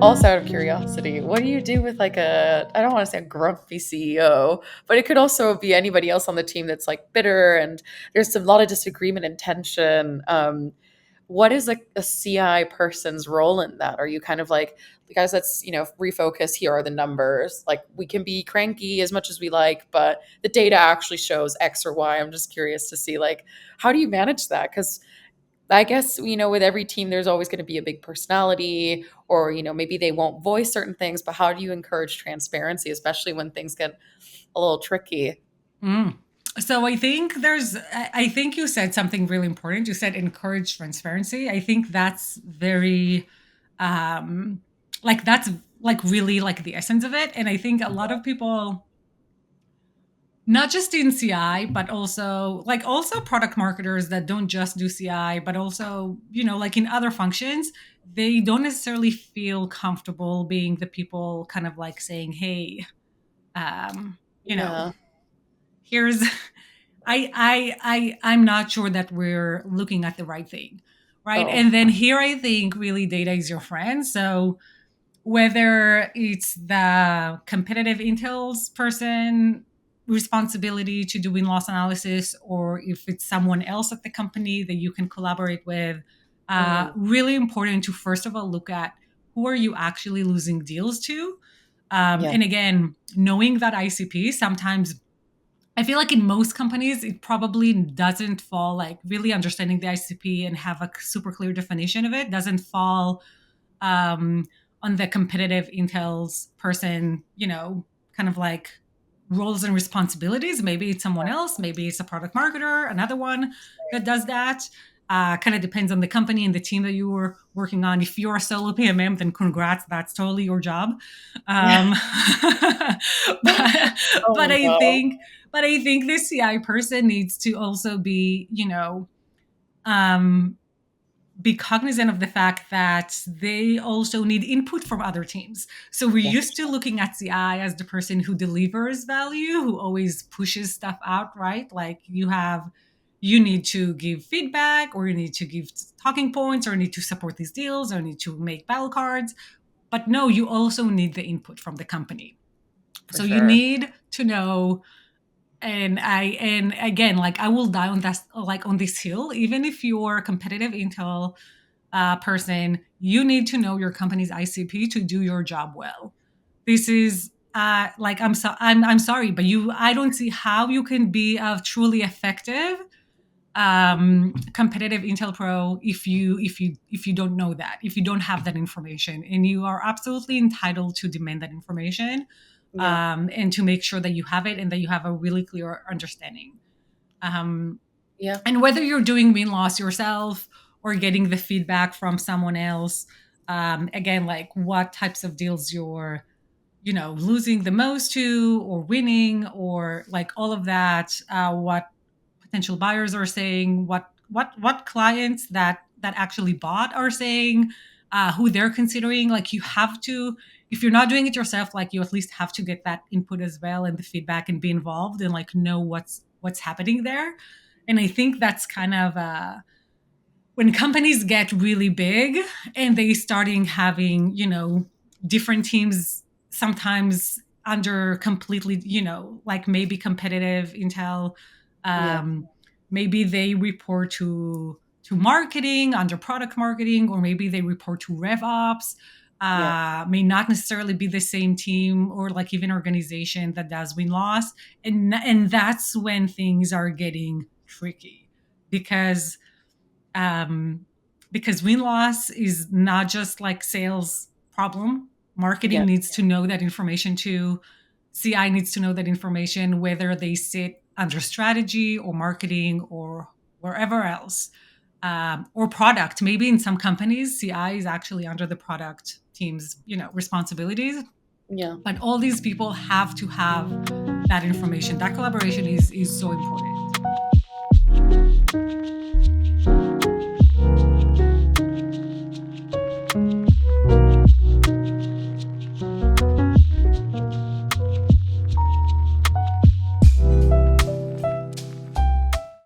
Also out of curiosity, what do you do with like I don't want to say a grumpy CEO, but it could also be anybody else on the team that's like bitter and there's a lot of disagreement and tension. What is like a CI person's role in that? Are you kind of like, guys, let's, refocus, here are the numbers. Like we can be cranky as much as we like, but the data actually shows X or Y. I'm just curious to see like, how do you manage that? Because I guess, with every team, there's always going to be a big personality, or, maybe they won't voice certain things, but how do you encourage transparency, especially when things get a little tricky? Mm. So I think you said something really important. You said encourage transparency. I think that's very, um, that's like really like the essence of it. And I think a lot of people, not just in CI, but also product marketers that don't just do CI, but also, like in other functions, they don't necessarily feel comfortable being the people kind of like saying, hey, um, you know, Yeah. here's I'm not sure that we're looking at the right thing, right? Oh, And then here I think really data is your friend. So whether it's the competitive intels person responsibility to do win-loss analysis, or if it's someone else at the company that you can collaborate with, mm, really important to first of all look at who are you actually losing deals to. yeah, And again, knowing that ICP sometimes, I feel like in most companies, it probably doesn't fall, like really understanding the ICP and have a super clear definition of it doesn't fall um, on the competitive intels person, kind of like roles and responsibilities. Maybe it's someone else, maybe it's a product marketer, another one that does that. Kind of depends on the company and the team that you were working on. If you're a solo PMM, then congrats, that's totally your job. yeah. Um, but, but Oh I no. think, but I think the CI person needs to also um, be cognizant of the fact that they also need input from other teams. So we're Yes. used to looking at CI as the person who delivers value, who always pushes stuff out, right? Like you need to give feedback, or you need to give talking points, or you need to support these deals, or need to make battle cards. But no, you also need the input from the company. For So you sure. need to know, and again, like I will die on that, like on this hill, even if you're a competitive intel person, you need to know your company's ICP to do your job well. This is like I'm sorry, but I don't see how you can be a truly effective competitive intel pro if you don't know that, if you don't have that information, and you are absolutely entitled to demand that information, Yeah. and to make sure that you have it and that you have a really clear understanding. Um, Yeah. and whether you're doing win loss yourself or getting the feedback from someone else, again, like what types of deals you're losing the most to, or winning, or like all of that, what potential buyers are saying, what clients that actually bought are saying, who they're considering. Like you have to, if you're not doing it yourself, like you at least have to get that input as well, and the feedback, and be involved and like know what's happening there. And I think that's kind of when companies get really big and they starting having different teams, sometimes under completely, like maybe competitive intel, Yeah. um, maybe they report to marketing under product marketing, or maybe they report to rev ops, Yeah. may not necessarily be the same team or like even organization that does win loss. And that's when things are getting tricky, because um, win loss is not just like sales problem. Marketing Yeah. needs to know that information too. CI needs to know that information, whether they sit under strategy or marketing or wherever else, or product. Maybe in some companies, CI is actually under the product team's responsibilities. Yeah. But all these people have to have that information. That collaboration is so important.